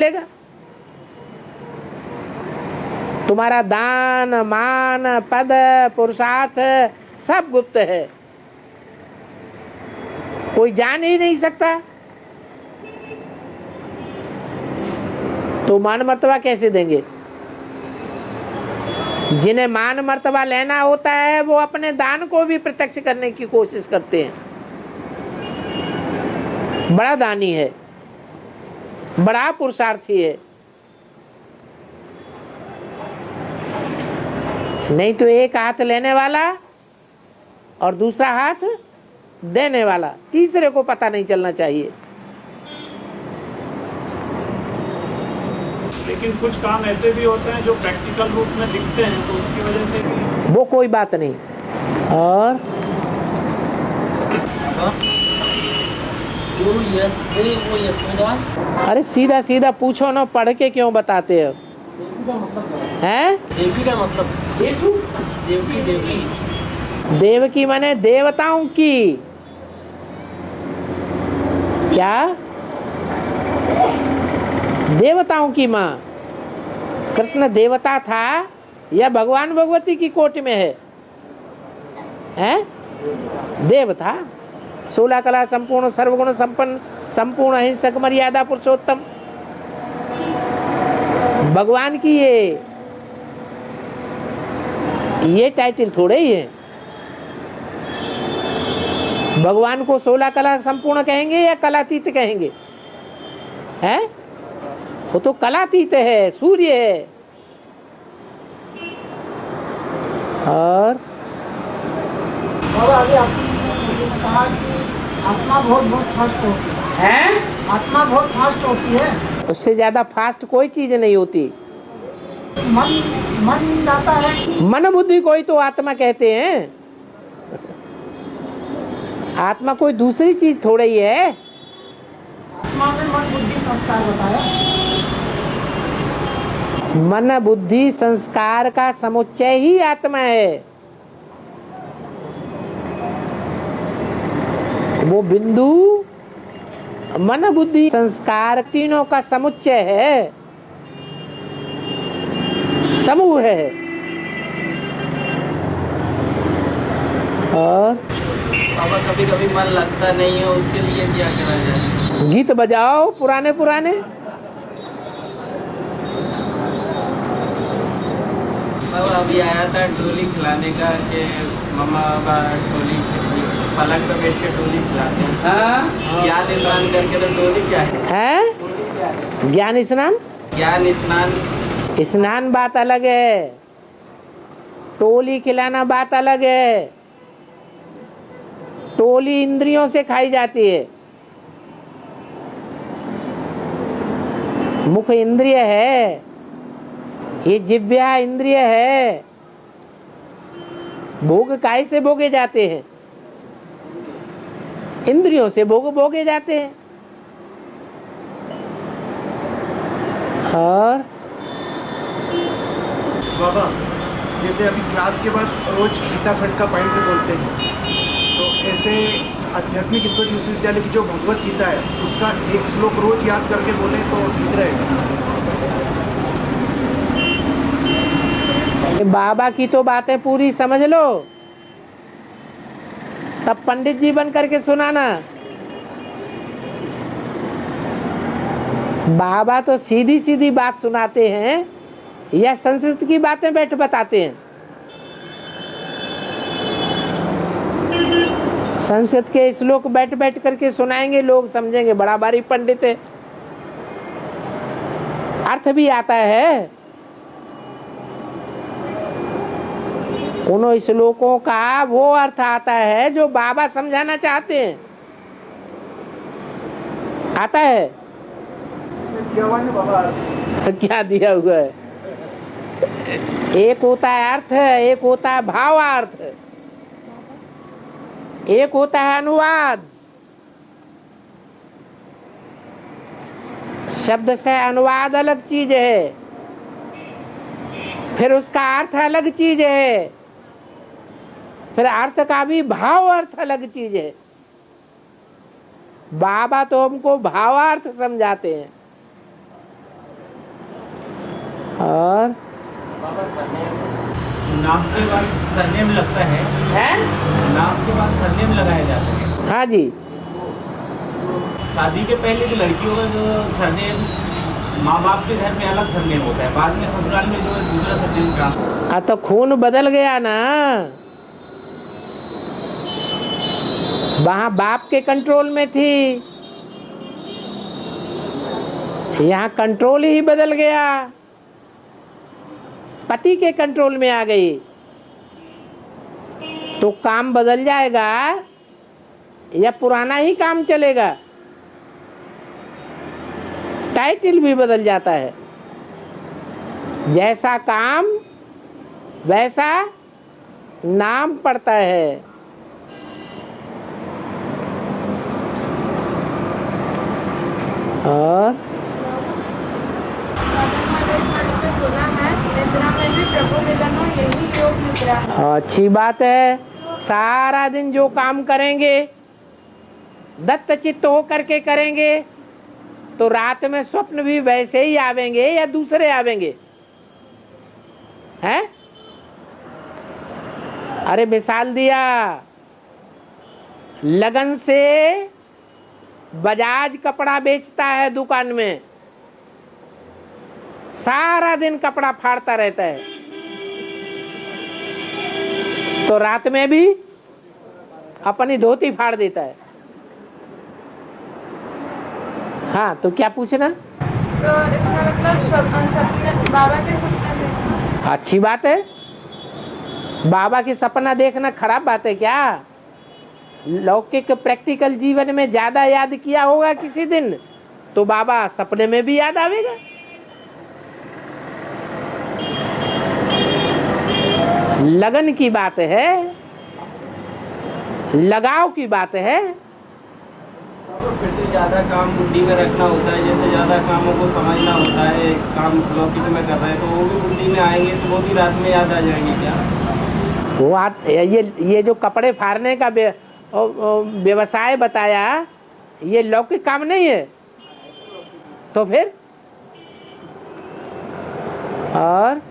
लेगा। तुम्हारा दान मान पद पुरुषार्थ सब गुप्त है, कोई जान ही नहीं सकता। तो मान मर्तबा कैसे देंगे? जिन्हें मान मर्तबा लेना होता है वो अपने दान को भी प्रत्यक्ष करने की कोशिश करते हैं। बड़ा दानी है, बड़ा पुरुषार्थी है। नहीं तो एक हाथ लेने वाला और दूसरा हाथ देने वाला, तीसरे को पता नहीं चलना चाहिए। लेकिन कुछ काम ऐसे भी होते हैं जो प्रैक्टिकल रूप में दिखते हैं, तो उसकी वजह से भी वो कोई बात नहीं। और जो यश है वो यशोदा। अरे सीधा सीधा पूछो ना, पढ़ के क्यों बताते हो? हैं? देवकी का मतलब यीशु, देवकी देवकी देवकी माने देवताओं की। क्या? देवताओं की माँ। कृष्ण देवता था या भगवान भगवती की कोट में है? हैं? देव था। 16 कला संपूर्ण सर्वगुण संपन्न संपूर्ण अहिंसक मर्यादा पुरुषोत्तम भगवान की ये टाइटल थोड़े ही है। भगवान को 16 कला संपूर्ण कहेंगे या कलातीत कहेंगे? हैं? वो तो कलातीत है, सूर्य है। और अभी आपने कहा कि आत्मा बहुत फास्ट होती है, आत्मा बहुत फास्ट होती है, उससे ज्यादा फास्ट कोई चीज नहीं होती। मन जाता है। मन बुद्धि को ही तो आत्मा कहते हैं। आत्मा कोई दूसरी चीज थोड़ी ही है। आत्मा में मन बुद्धि संस्कार बताया। मन बुद्धि संस्कार का समुच्चय ही आत्मा है। वो बिंदु मन बुद्धि संस्कार तीनों का समुच्चय है, समूह है। और बाबा कभी कभी मन लगता नहीं है, उसके लिए क्या करा जाए? गीत बजाओ पुराने पुराने। बाबा अभी आया था डोली खिलाने का कि मम्मा बाबा डोली पलंग पे बैठ के डोली खिलाते हैं। ज्ञान स्नान करके तो डोली क्या है? ज्ञान स्नान? ज्ञान स्नान स्नान बात अलग है, टोली खिलाना बात अलग है। टोली इंद्रियों से खाई जाती है। मुख इंद्रिय है, ये जिह्वा इंद्रिय है। भोग काय से भोगे जाते हैं? इंद्रियों से भोग भोगे जाते हैं। और बाबा जैसे अभी क्लास के बाद रोज गीता खंड का पॉइंट भी बोलते हैं, तो ऐसे आध्यात्मिक ईश्वर विश्वविद्यालय की जो भगवत गीता है उसका एक श्लोक रोज याद करके बोले तो ठीक रहेगा। बाबा की तो बातें पूरी समझ लो, तब पंडित जी बन करके सुनाना। बाबा तो सीधी सीधी बात सुनाते हैं या संस्कृत की बातें बैठ बताते हैं? संस्कृत के श्लोक बैठ बैठ करके सुनाएंगे, लोग समझेंगे बड़ा भारी पंडित है। अर्थ भी आता है उन श्लोकों का, वो अर्थ आता है जो बाबा समझाना चाहते हैं। आता है? क्या दिया हुआ है? एक होता है अर्थ, एक होता है भावार्थ, एक होता है अनुवाद। शब्द से अनुवाद अलग चीज है, फिर उसका अर्थ अलग चीज है, फिर अर्थ का भी भाव अर्थ अलग चीज है। बाबा तो हमको भावार्थ समझाते हैं। और नाम के बाद सरनेम लगता है, नाम के बाद सरनेम लगाया जाता है। हाँ जी, शादी के पहले जो लड़कियों का जो सरनेम माँ बाप के घर में अलग सरनेम होता है, बाद में ससुराल में जो दूसरा सरनेम ट्रांसफर। तो खून बदल गया ना, वहां बाप के कंट्रोल में थी, यहाँ कंट्रोल ही बदल गया, पति के कंट्रोल में आ गई, तो काम बदल जाएगा या पुराना ही काम चलेगा? टाइटल भी बदल जाता है, जैसा काम वैसा नाम पड़ता है। और अच्छी बात है, सारा दिन जो काम करेंगे दत्त चित्त हो करके करेंगे तो रात में स्वप्न भी वैसे ही आवेंगे या दूसरे आवेंगे? हैं? अरे मिसाल दिया, लगन से बजाज कपड़ा बेचता है दुकान में, सारा दिन कपड़ा फाड़ता रहता है, तो रात में भी अपनी धोती फाड़ देता है। हाँ, तो क्या पूछना? तो इसका मतलब सपने, बाबा के सपने देखना। अच्छी बात है, बाबा के सपना देखना खराब बात है क्या? लौकिक प्रैक्टिकल जीवन में ज्यादा याद किया होगा किसी दिन, तो बाबा सपने में भी याद आवेगा। लगन की बात है, लगाव की बात है। तो फिर तो ज़्यादा काम बुद्धि में रखना होता है, जैसे ज़्यादा कामों को समझना होता है, काम लौकिक में कर रहे हैं तो वो भी बुद्धि में आएंगे, तो वो भी रात में याद आ जाएंगे क्या? वो ये जो कपड़े फाड़ने का व्यवसाय बताया, ये लौकिक काम नहीं है तो फिर? और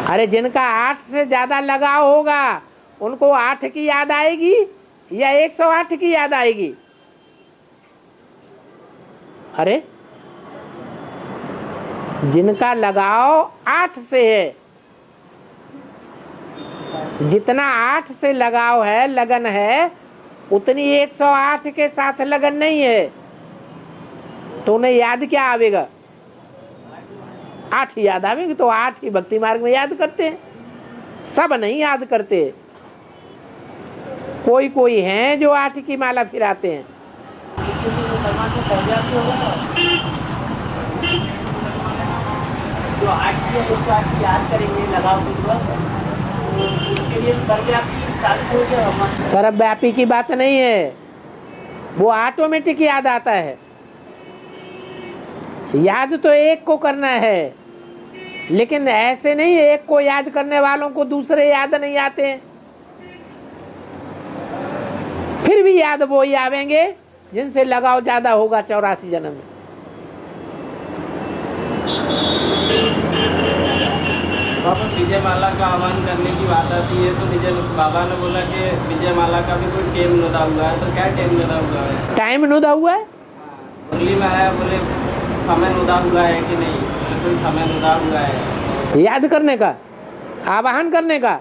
अरे जिनका 8 से ज्यादा लगाव होगा उनको 8 की याद आएगी या 108 की याद आएगी? अरे जिनका लगाव 8 से है, जितना 8 से लगाव है, लगन है, उतनी 108 के साथ लगन नहीं है, तो उन्हें याद क्या आवेगा? 8 ही याद आवेगी, तो 8 ही भक्ति मार्ग में याद करते हैं, सब नहीं याद करते। कोई कोई हैं जो 8 की माला फिराते हैं। जो 8 की याद करेंगे लगाव के लिए सर्वव्यापी साबित हो गया। सर्वव्यापी की बात नहीं है, वो ऑटोमेटिक याद आता है। याद तो एक को करना है, लेकिन ऐसे नहीं एक को याद करने वालों को दूसरे याद नहीं आते हैं। फिर भी याद वो ही आवेंगे जिनसे लगाव ज्यादा होगा 84 जन्म में। बाबा विजय माला का आह्वान करने की बात आती है तो विजय बाबा ने बोला कि विजय माला का भी कोई टेम नुदा हुआ है, तो क्या टेम नुदा हुआ है? टाइम नुदा हुआ है? मुरली में आया, बोले समय नुदा हुआ है कि नहीं? बोले कोई समय नुदा हुआ है। याद करने का, आवाहन करने का,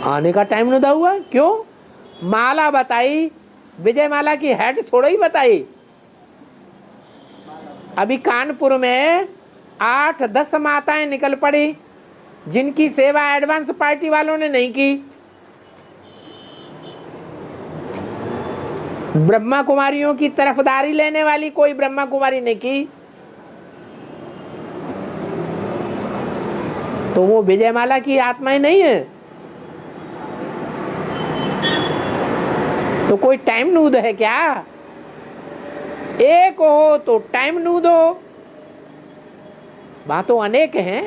आने का टाइम नुदा हुआ है। क्यों? माला बताई, विजय माला की हेड थोड़ा ही बताई। अभी कानपुर में 8-10 माताएं निकल पड़ी जिनकी सेवा एडवांस पार्टी वालों ने नहीं की। ब्रह्मा कुमारियों की तरफदारी लेने वाली कोई ब्रह्मा कुमारी ने की, तो वो विजय माला की आत्माएं नहीं है। तो कोई टाइम नूद है क्या? एक हो तो टाइम नूद हो, बातों अनेक हैं।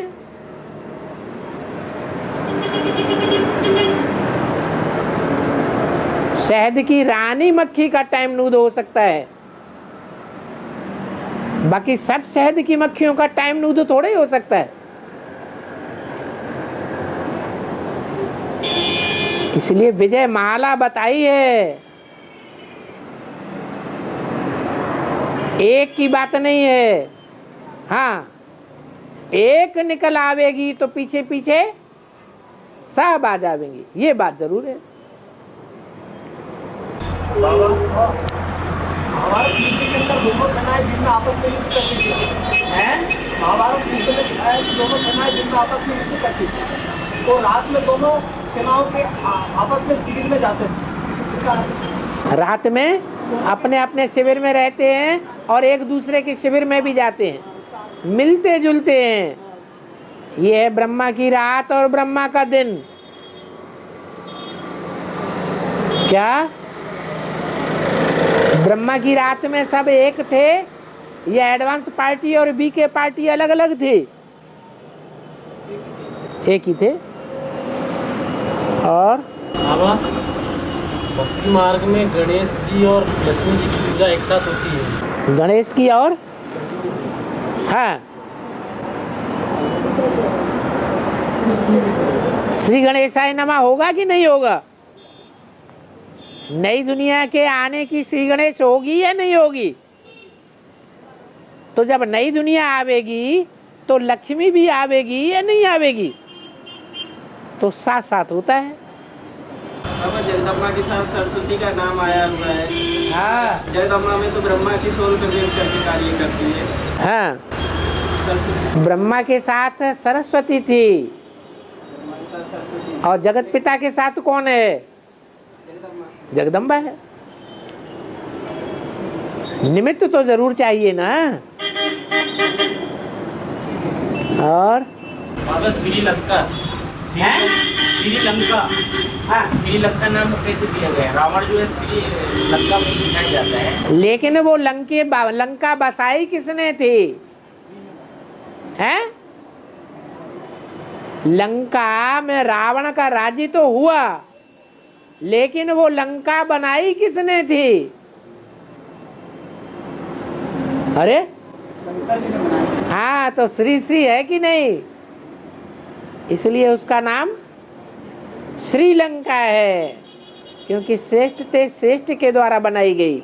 शहद की रानी मक्खी का टाइम नूद हो सकता है, बाकी सब शहद की मक्खियों का टाइम नूद थोड़े ही हो सकता है। इसलिए विजय माला बताई है, एक की बात नहीं है। हाँ, एक निकल आवेगी तो पीछे पीछे सब आ जाएंगी, ये बात जरूर है। महाभारत युद्ध के अंदर दोनों सेनाएं दिन में आपस में युद्ध करती थी। महाभारत युद्ध में दिखाया है कि दोनों सेनाएं दिन में आपस में युद्ध करती थी, तो रात में दोनों सेनाओं के आपस में शिविर में जाते हैं। इसका रात में अपने अपने शिविर में रहते हैं और एक दूसरे के शिविर में भी जाते हैं, मिलते जुलते हैं। ये है ब्रह्मा की रात और ब्रह्मा का दिन। क्या ब्रह्मा की रात में सब एक थे या एडवांस पार्टी और बी के पार्टी अलग अलग थी? एक ही थे। और भक्ति मार्ग में गणेश जी और लक्ष्मी जी की पूजा एक साथ होती है। गणेश की और हाँ, श्री गणेशाय नमः होगा कि नहीं होगा? नई दुनिया के आने की श्री गणेश होगी या नहीं होगी? तो जब नई दुनिया आवेगी तो लक्ष्मी भी आवेगी या नहीं आवेगी? तो साथ साथ होता है। बाबा जगदम्बा के साथ सरस्वती का नाम आया हुआ है। हाँ, जगदम्बा में तो ब्रह्मा की सोल प्रवेश करके कार्य करती है। हाँ, सरस्वती ब्रह्मा के साथ सरस्वती थी और जगत पिता के साथ कौन है? जगदम्बा है। निमित्त तो जरूर चाहिए ना। और बाबा श्रीलंका, श्रीलंका, हाँ, श्रीलंका नाम कैसे दिया गया? रावण जो है श्रीलंका में दिखाया जाता है, लेकिन वो लंका बसाई किसने थी? हैं? लंका में रावण का राज्य तो हुआ, लेकिन वो लंका बनाई किसने थी? अरे हाँ, तो श्री श्री है कि नहीं? इसलिए उसका नाम श्रीलंका है, क्योंकि श्रेष्ठ ते श्रेष्ठ के द्वारा बनाई गई।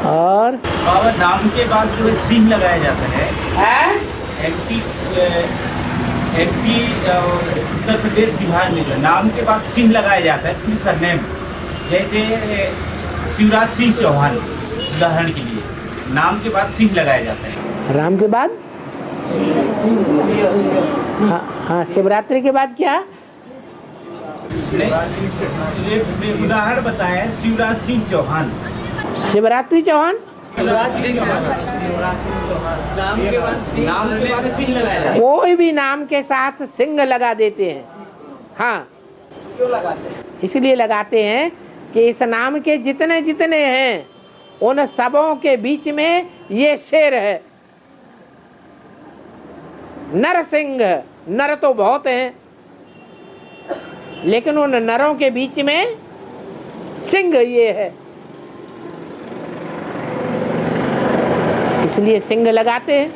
और बाबा नाम के बाद जो है सिंह लगाया जाता है। एमपी उत्तर प्रदेश बिहार में जो नाम के बाद सिंह लगाया जाता है, फिर सरनेम, जैसे शिवराज सिंह चौहान उदाहरण के लिए नाम के बाद सिंह लगाया जाता है। राम के बाद हाँ, शिवरात्रि के बाद क्या? उदाहरण बताया शिवराज सिंह चौहान। शिवरात्रि चौहान, शिवराज सिंह चौहान नाम के बाद सिंह लगाया जाता है। कोई भी नाम के साथ सिंह लगा देते हैं। हाँ, क्यों लगाते हैं? इसलिए लगाते हैं कि इस नाम के जितने जितने हैं उन सबों के बीच में ये शेर है। नर सिंह, नर तो बहुत हैं, लेकिन उन नरों के बीच में सिंह ये है, इसलिए सिंह लगाते हैं।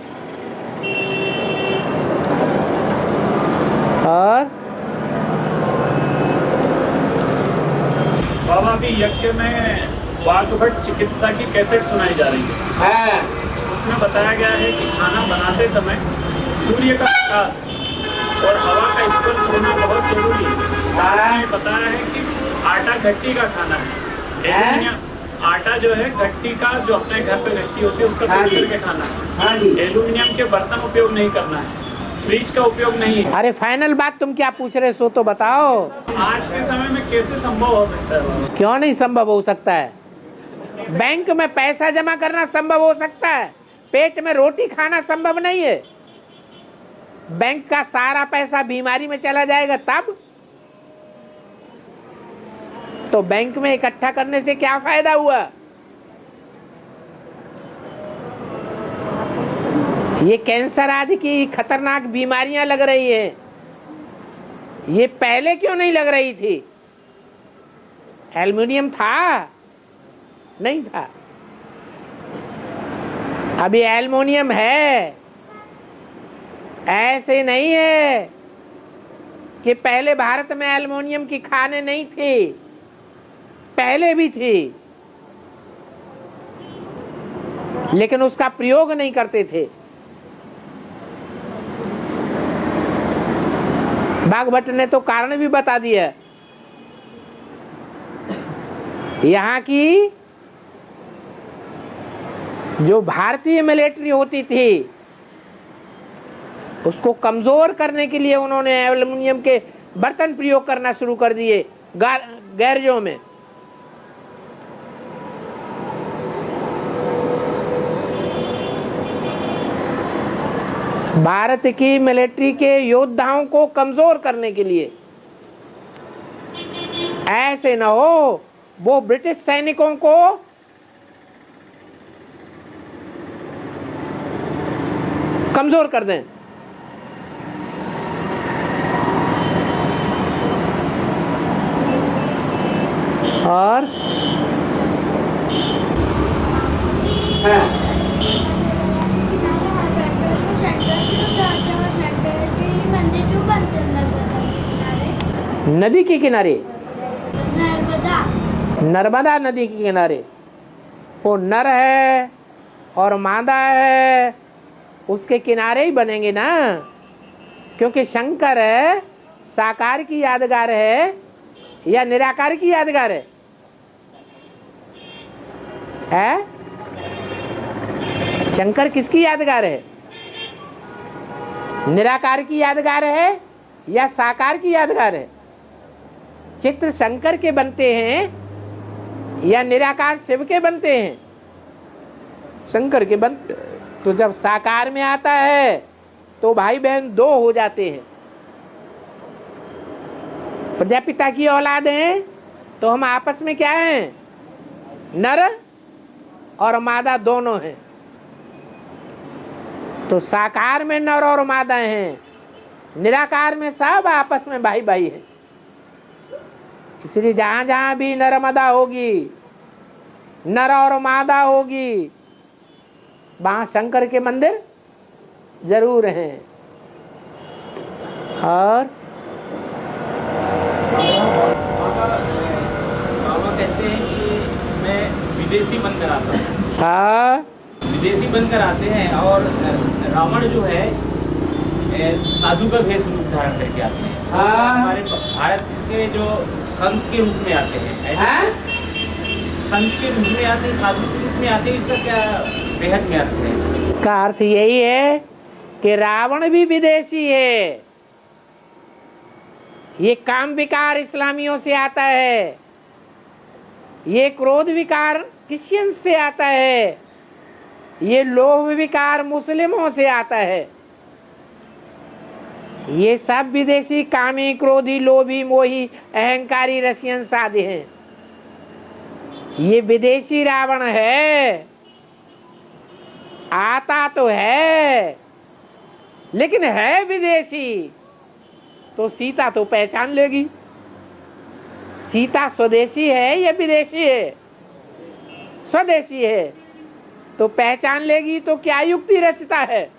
और बाबा अभी यज्ञ में वाग्भट चिकित्सा की कैसेट सुनाई जा रही है। उसमें बताया गया है कि खाना बनाते समय सूर्य का प्रकाश और हवा का स्पर्श होना बहुत जरूरी है। सारा में बताया है कि आटा घट्टी का खाना है। आटा जो है घट्टी का, जो अपने घर पे घट्टी होती है उसका पीस करके खाना है। एल्यूमिनियम के बर्तन उपयोग नहीं करना है, फ्रिज का उपयोग नहीं है। अरे फाइनल बात तुम क्या पूछ रहे सो तो बताओ। आज के समय में कैसे संभव हो सकता है बाबा? क्यों नहीं संभव हो सकता है? बैंक में पैसा जमा करना संभव हो सकता है, पेट में रोटी खाना संभव नहीं है। बैंक का सारा पैसा बीमारी में चला जाएगा तब तो बैंक में इकट्ठा करने से क्या फायदा हुआ? ये कैंसर आदि की खतरनाक बीमारियां लग रही हैं, ये पहले क्यों नहीं लग रही थी? एल्युमिनियम था? नहीं था। अभी एल्युमिनियम है, ऐसे नहीं है कि पहले भारत में एल्युमिनियम की खानें नहीं थी, पहले भी थी, लेकिन उसका प्रयोग नहीं करते थे। बागभट्ट ने तो कारण भी बता दिया। यहाँ की जो भारतीय मिलिट्री होती थी उसको कमजोर करने के लिए उन्होंने एल्युमिनियम के बर्तन प्रयोग करना शुरू कर दिए गैरेजों में। भारत की मिलिट्री के योद्धाओं को कमजोर करने के लिए, ऐसे न हो वो ब्रिटिश सैनिकों को कमजोर कर दें। और नदी के किनारे, नर्मदा नदी के किनारे वो नर है और मादा है, उसके किनारे ही बनेंगे ना, क्योंकि शंकर है साकार की यादगार है या निराकार की यादगार है? शंकर किसकी यादगार है? निराकार की यादगार है या साकार की यादगार है? चित्र शंकर के बनते हैं या निराकार शिव के बनते हैं? शंकर के बनते। तो जब साकार में आता है तो भाई बहन दो हो जाते हैं। प्रजापिता की औलाद हैं तो हम आपस में क्या हैं? नर और मादा दोनों हैं। तो साकार में नर और मादा हैं, निराकार में सब आपस में भाई भाई हैं। इसलिए जहां जहां भी नर्मदा होगी, नर और मादा होगी, वहां शंकर के मंदिर जरूर हैं। और बाबा कहते हैं कि मैं विदेशी बनकर आता हूँ। हाँ, विदेशी बनकर आते हैं और रावण जो है साधु का भेष रूप धारण करके आते हैं। हाँ। हमारे भारत के जो संत के रूप में आते हैं, ऐसे संत के रूप में आते हैं, साधु के रूप में आते हैं। इसका क्या बेहद में अर्थ है? इसका अर्थ यही है कि रावण भी विदेशी है। ये काम विकार इस्लामियों से आता है, ये क्रोध विकार क्रिश्चियन से आता है, ये लोभ विकार मुस्लिमों से आता है। ये सब विदेशी कामी, क्रोधी, लोभी, मोही, अहंकारी रशियन साधे हैं। ये विदेशी रावण है, आता तो है लेकिन है विदेशी। तो सीता तो पहचान लेगी, सीता स्वदेशी है या विदेशी है? स्वदेशी है तो पहचान लेगी। तो क्या युक्ति रचता है?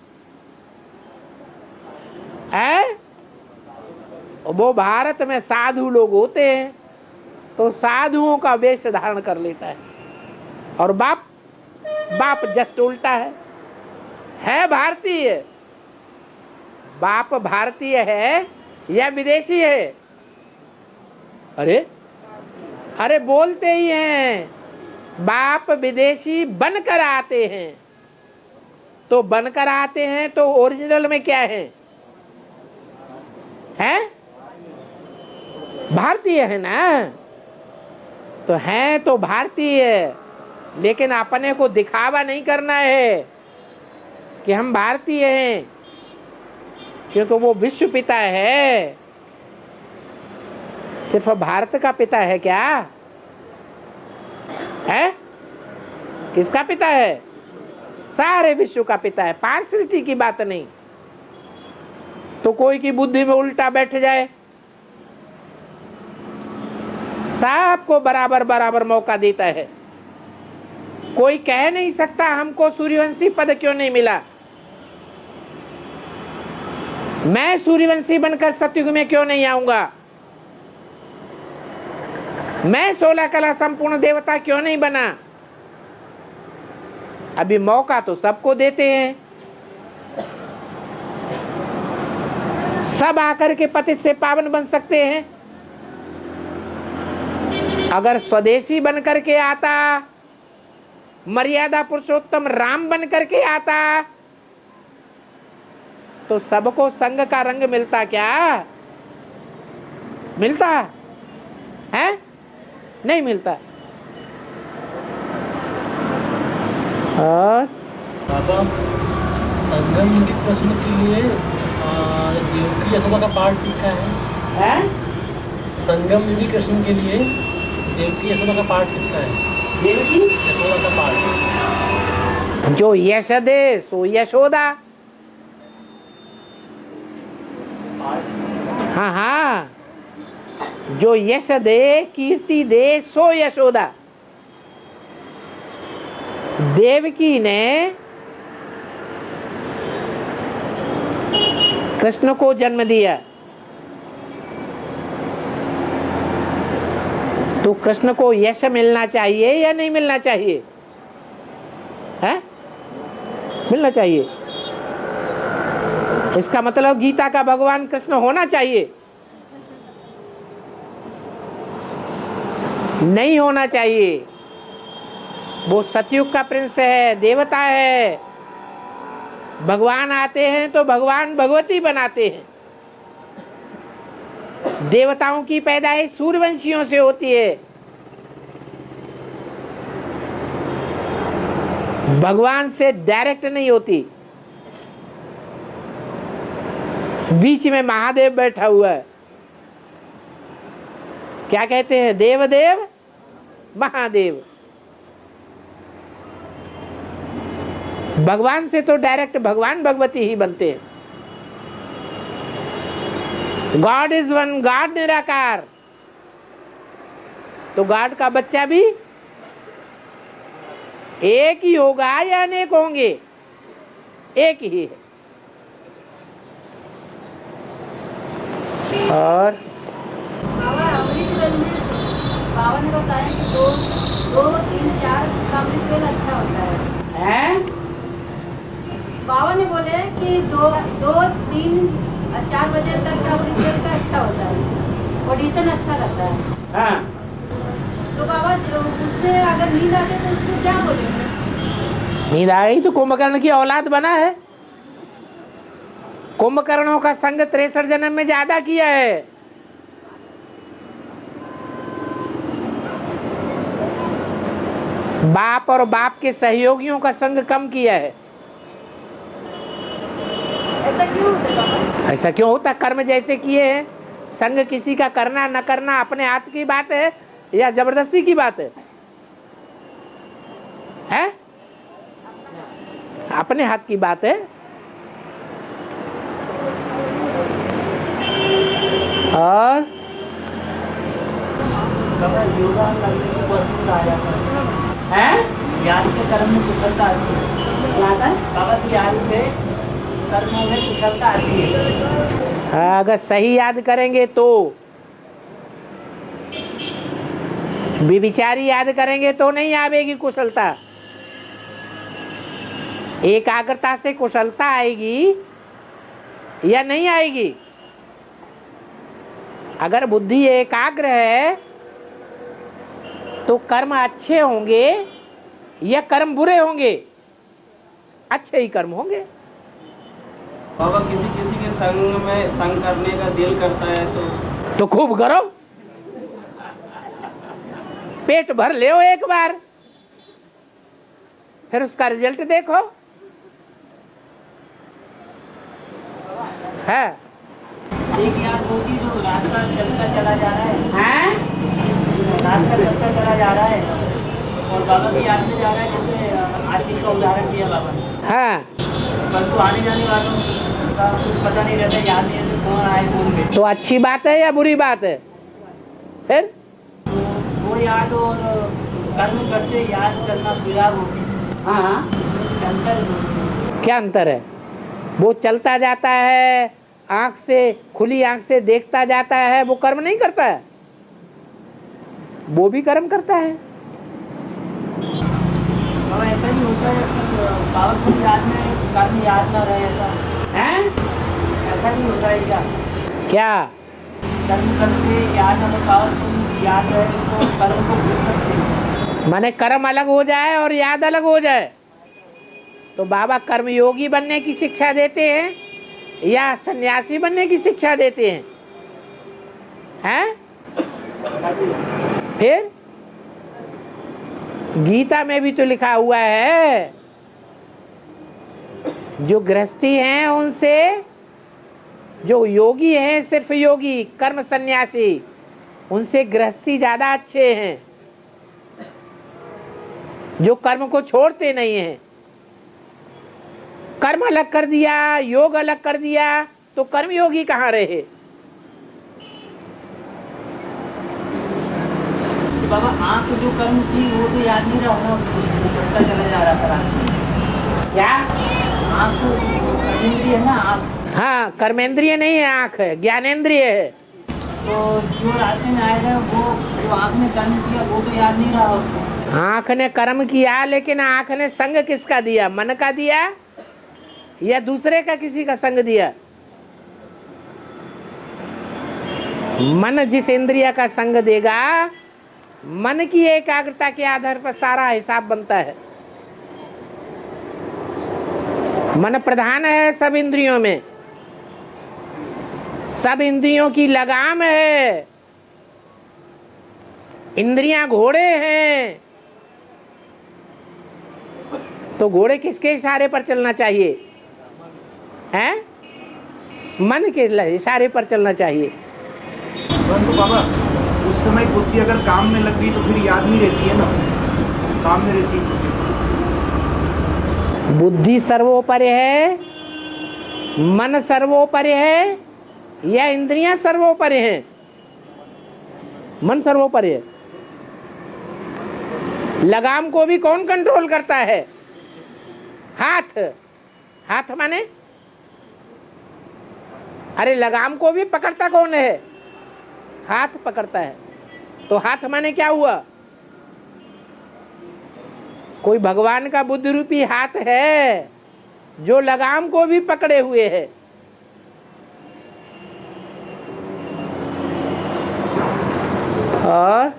वो भारत में साधु लोग होते हैं तो साधुओं का वेश धारण कर लेता है। और बाप जस्ट उल्टा है भारतीय। बाप भारतीय है या विदेशी है? अरे बोलते ही हैं बाप विदेशी बनकर आते हैं। तो बनकर आते हैं तो ओरिजिनल में क्या है? भारतीय है ना। तो हैं तो भारतीय, लेकिन अपने को दिखावा नहीं करना है कि हम भारतीय हैं, क्योंकि वो विश्व पिता है। सिर्फ भारत का पिता है क्या? है? किसका पिता है? सारे विश्व का पिता है, पार्शलिटी की बात नहीं। तो कोई की बुद्धि में उल्टा बैठ जाए, सबको बराबर बराबर मौका देता है। कोई कह नहीं सकता हमको सूर्यवंशी पद क्यों नहीं मिला, मैं सूर्यवंशी बनकर सतयुग में क्यों नहीं आऊंगा, मैं 16 कला संपूर्ण देवता क्यों नहीं बना। अभी मौका तो सबको देते हैं, सब आकर के पतित से पावन बन सकते हैं। अगर स्वदेशी बनकर के आता, मर्यादा पुरुषोत्तम राम बनकर के आता, तो सबको संग का रंग मिलता क्या? मिलता है? नहीं मिलता। और बाबा संगम के प्रश्न के लिए देवकी यशोदा का पाठ किसका है? संगम युगी कृष्ण के लिए देवकी यशोदा का पाठ किसका है? देवकी यशोदा का पाठ जो यश दे सो यशोदा। हाँ हाँ, जो यश दे कीर्ति दे सो यशोदा। देवकी ने कृष्ण को जन्म दिया, तो कृष्ण को यश मिलना चाहिए या नहीं मिलना चाहिए? है? मिलना चाहिए। इसका मतलब गीता का भगवान कृष्ण होना चाहिए? नहीं होना चाहिए। वो सतयुग का प्रिंस है, देवता है। भगवान आते हैं तो भगवान भगवती बनाते हैं। देवताओं की पैदाइश सूर्यवंशियों से होती है, भगवान से डायरेक्ट नहीं होती। बीच में महादेव बैठा हुआ है, क्या कहते हैं? देवदेव महादेव। भगवान से तो डायरेक्ट भगवान भगवती ही बनते हैं। गॉड इज वन, गॉड निराकार। तो गॉड का बच्चा भी एक ही होगा या अनेक होंगे? एक ही है। और बाबा अमृतवेल में बाबा ने बताया कि 2, 3, 4 का अमृतवेल अच्छा होता है। बाबा ने बोले कि 2, 3, 4 बजे तक का अमृतवेल का अच्छा होता है, ऑडिशन अच्छा रहता है। हाँ, तो बाबा उसमें अगर नींद आते तो उसको क्या बोलेंगे? नींद आ गई तो कुंभकर्ण की औलाद बना है। कुंभकर्णों का संग 63 जन्म में ज्यादा किया है। बाप और बाप के सहयोगियों का संग कम किया है। ऐसा क्यों होता है बाबा? ऐसा क्यों होता? कर्म जैसे किए हैं। संग किसी का करना न करना अपने हाथ की बात है या जबरदस्ती की बात है? हैं? अपने हाथ की बात है। और योगा करने से कुशलता आ जाता है। ज्ञान के कर्म में कुशलता आती है। बाबा की याद से कर्मों में कुशलता आती है। हाँ, अगर सही याद करेंगे तो, विचारी याद करेंगे तो नहीं आवेगी कुशलता। एकाग्रता से कुशलता आएगी या नहीं आएगी? अगर बुद्धि एकाग्र है तो कर्म अच्छे होंगे या कर्म बुरे होंगे? अच्छे ही कर्म होंगे। बाबा किसी किसी के संग में संग करने का दिल करता है तो खूब करो, पेट भर ले एक बार, फिर उसका रिजल्ट देखो। है एक याद होती जो रास्ता चलता चला जा रहा है, रास्ता चलता चला जा रहा है और बाबा की याद में जा रहा है, जैसे आशिक का उदाहरण दिया बाबा ने। हाँ, परंतु आने जाने वालों का कुछ पता नहीं रहता, याद नहीं रहता कौन आए कौन गए। तो अच्छी बात है या बुरी बात है? फिर तो वो याद और कर्म करते याद करना सुझाव होगी। हाँ, अंतर है। क्या अंतर है? वो चलता जाता है, आंख से, खुली आंख से देखता जाता है, वो कर्म नहीं करता है? वो भी कर्म करता है। बाबा ऐसा नहीं होता है कि पावरफुल याद में कर्म याद ना रहे, ऐसा हैं? ऐसा नहीं होता है क्या? क्या? कर्म करते याद अगर पावरफुल याद रहे तो कर्म को भूल सकते हैं। माने कर्म अलग हो जाए और याद अलग हो जाए। तो बाबा कर्मयोगी बनने की शिक्षा देते हैं या सन्यासी बनने की शिक्षा देते हैं? हैं? फिर गीता में भी तो लिखा हुआ है, जो गृहस्थी हैं उनसे, जो योगी हैं, सिर्फ योगी, कर्म सन्यासी, उनसे गृहस्थी ज्यादा अच्छे हैं, जो कर्म को छोड़ते नहीं हैं। कर्म अलग कर दिया, योग अलग कर दिया, तो कर्मयोगी कहाँ रहे? बाबा आँख जो कर्म की वो तो याद नहीं रहा, वो चलता चला जा रहा था रास्ते। क्या? आँख कर्मेंद्रिय है ना, आँख। हाँ, कर्मेंद्रिय नहीं है, आँख है, ज्ञानेंद्रिय है। तो जो रास्ते में आएगा वो जो आँख ने कर्म किया वो तो याद नहीं रहा उसको। आँख ने कर्म किया, लेकिन आँख ने संग किसका दिया? मन का दिया या दूसरे का किसी का संग दिया? मन जिस इंद्रिय का संग देगा, मन की एकाग्रता के आधार पर सारा हिसाब बनता है। मन प्रधान है सब इंद्रियों में, सब इंद्रियों की लगाम है। इंद्रियां घोड़े हैं, तो घोड़े किसके इशारे पर चलना चाहिए? हैं? मन के इशारे पर चलना चाहिए। परंतु बाबा उस समय बुद्धि अगर काम में लग गई तो फिर याद नहीं रहती है ना, काम में रहती है। बुद्धि सर्वोपरि है, मन सर्वोपरि है या इंद्रियां सर्वोपरि हैं? मन सर्वोपरि है। लगाम को भी कौन कंट्रोल करता है? हाथ। हाथ माने, अरे लगाम को भी पकड़ता कौन है? हाथ पकड़ता है। तो हाथ माने क्या हुआ? कोई भगवान का बुद्धि रूपी हाथ है जो लगाम को भी पकड़े हुए है। और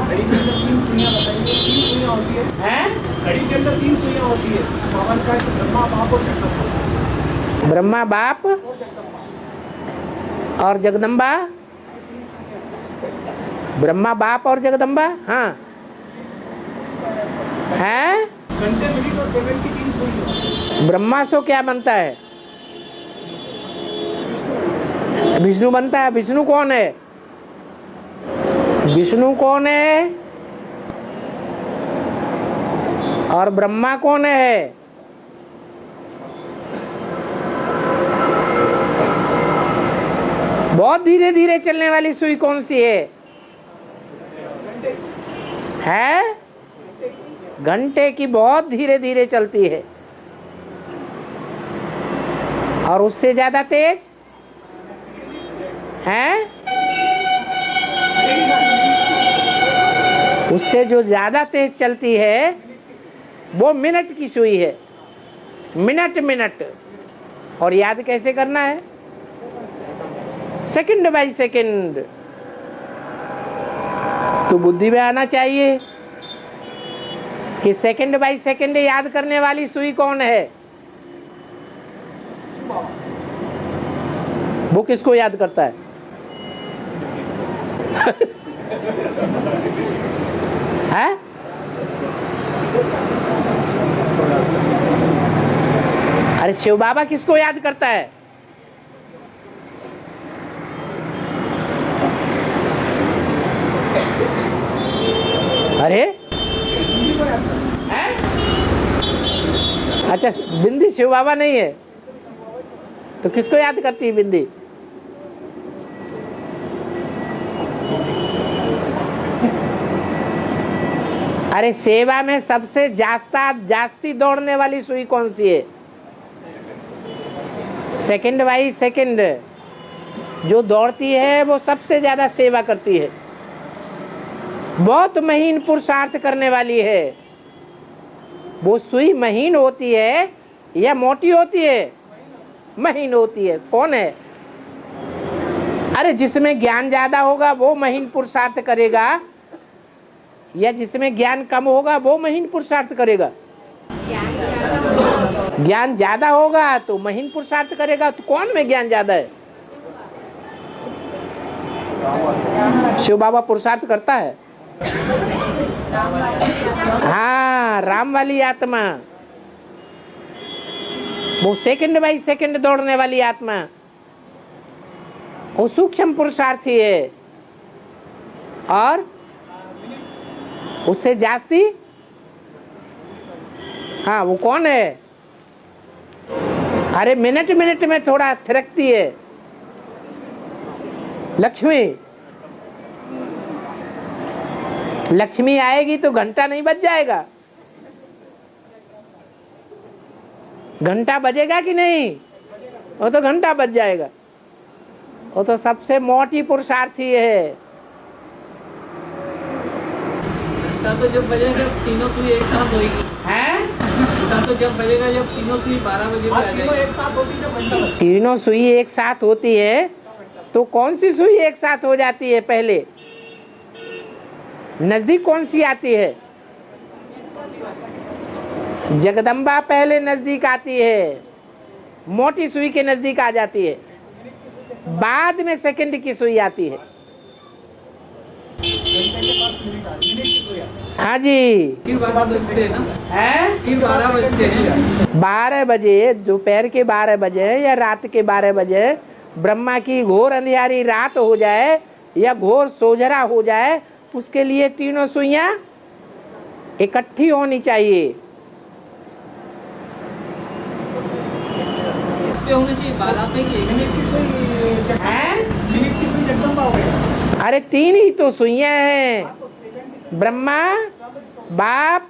घड़ी के अंदर 3 सुइयां बताइए, 3 सुइयां होती है। हैं? घड़ी के अंदर 3 सुइयां होती है, पावन का ब्रह्मा बाप और जगदम्बा। ब्रह्मा बाप और जगदम्बा। ब्रह्मा बाप और जगदम्बा, हाँ है। घंटे मिनट और सेकंड की 3 सुइयां। ब्रह्मा से क्या बनता है? विष्णु बनता है। विष्णु कौन है? विष्णु कौन है और ब्रह्मा कौन है? बहुत धीरे धीरे चलने वाली सुई कौन सी है? घंटे की बहुत धीरे धीरे चलती है। और उससे ज्यादा तेज है? उससे जो ज्यादा तेज चलती है वो मिनट की सुई है। Minute minute. और याद कैसे करना है? Second by second. तो बुद्धि में आना चाहिए कि सेकंड बाय सेकंड याद करने वाली सुई कौन है? वो किसको याद करता है? है? अरे शिव बाबा किसको याद करता है? अरे अच्छा, बिंदी शिव बाबा नहीं है तो किसको याद करती है बिंदी? अरे सेवा में सबसे जास्ती दौड़ने वाली सुई कौन सी है? सेकंड बाई सेकंड जो दौड़ती है वो सबसे ज्यादा सेवा करती है, बहुत महीन पुरुषार्थ करने वाली है। वो सुई महीन होती है या मोटी होती है? महीन होती है। कौन है? अरे जिसमें ज्ञान ज्यादा होगा वो महीन पुरुषार्थ करेगा, या जिसमें ज्ञान कम होगा वो महीन पुरुषार्थ करेगा? ज्ञान ज्यादा होगा तो महीन पुरुषार्थ करेगा। तो कौन में ज्ञान ज्यादा है? शिव बाबा पुरुषार्थ करता है। हाँ, राम वाली आत्मा, वो सेकंड बाई सेकंड दौड़ने वाली आत्मा, वो सूक्ष्म पुरुषार्थी है। और उससे जास्ती, हाँ, वो कौन है? अरे मिनट मिनट में थोड़ा थिरकती है, लक्ष्मी। लक्ष्मी आएगी तो घंटा नहीं बज जाएगा? घंटा बजेगा कि नहीं? वो तो घंटा बज जाएगा। वो तो सबसे मोटी पुरुषार्थी है। तो जब बजेगा जब तीनों सुई एक साथ होगी, हैं? तो जब बजेगा जब तीनों सुई 12 बजे पे आ जाएगी। एक साथ होती जब घंटा तीनों सुई एक साथ होती है तो कौन सी सुई एक साथ हो जाती है? पहले नजदीक कौन सी आती है? जगदम्बा पहले नजदीक आती है, मोटी सुई के नजदीक आ जाती है, बाद में सेकंड की सुई आती है। हाँ जी, फिर 12 बजते हैं ना? है? फिर 12 बजते हैं। 12 बजे, दोपहर के 12 बजे या रात के 12 बजे ब्रह्मा की घोर अंधियारी रात हो जाए या घोर सोझरा हो जाए, उसके लिए तीनों सुइयां इकट्ठी होनी चाहिए। इस पे होनी चाहिए 12 पे की अरे 3 ही तो सुइयां हैं, ब्रह्मा, बाप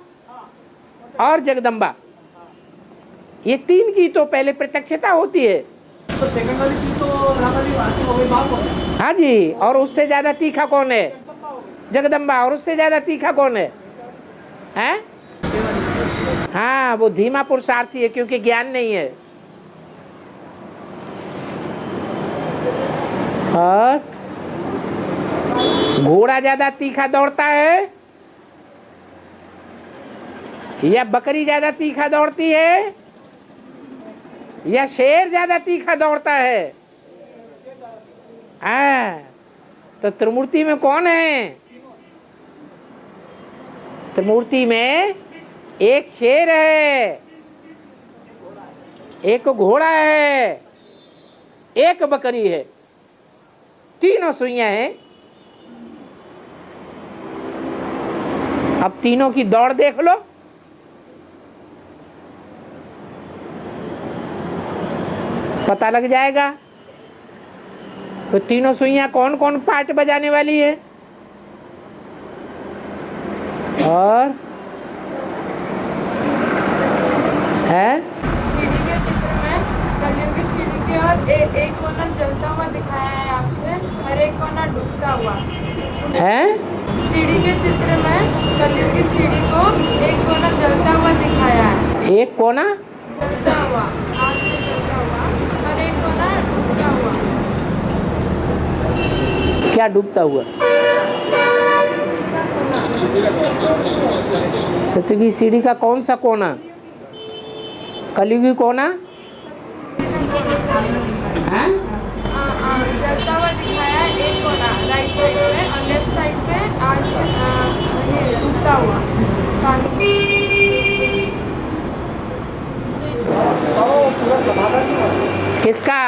और जगदम्बा। ये 3 की तो पहले प्रत्यक्षता होती है। तो सेकंड वाली सुई तो राम वाली हो गई, बाप हो गया। हाँ जी, और उससे ज्यादा तीखा कौन है? जगदम्बा। और उससे ज्यादा तीखा कौन है? हैं? हाँ, वो धीमा पुरुषार्थी है क्योंकि ज्ञान नहीं है। और घोड़ा ज्यादा तीखा दौड़ता है या बकरी ज्यादा तीखा दौड़ती है या शेर ज्यादा तीखा दौड़ता है? तो त्रिमूर्ति में कौन है? त्रिमूर्ति में एक शेर है, एक घोड़ा है, एक बकरी है, तीनों सुइयां हैं। अब तीनों की दौड़ देख लो। पता लग जाएगा तो तीनों सुइयां कौन कौन पार्ट बजाने वाली है। और है सीढ़ी के चित्र में कलयुगी सीढ़ी के और एक कोना जलता हुआ दिखाया है आग से और एक कोना डूबता हुआ है। सीढ़ी के चित्र में कलयुगी सीढ़ी को एक कोना जलता हुआ दिखाया है। एक कोना जलता हुआ, आग में जलता हुआ, और एक कोना डूबता हुआ। क्या डूबता हुआ? सतयुगी सीढ़ी का कौन सा कोना? कलयुगी कोना है? जलता हुआ दिखाया है एक कोना राइट साइड पे और लेफ्ट साइड पे आग ये डूबता हुआ पानी। किसका?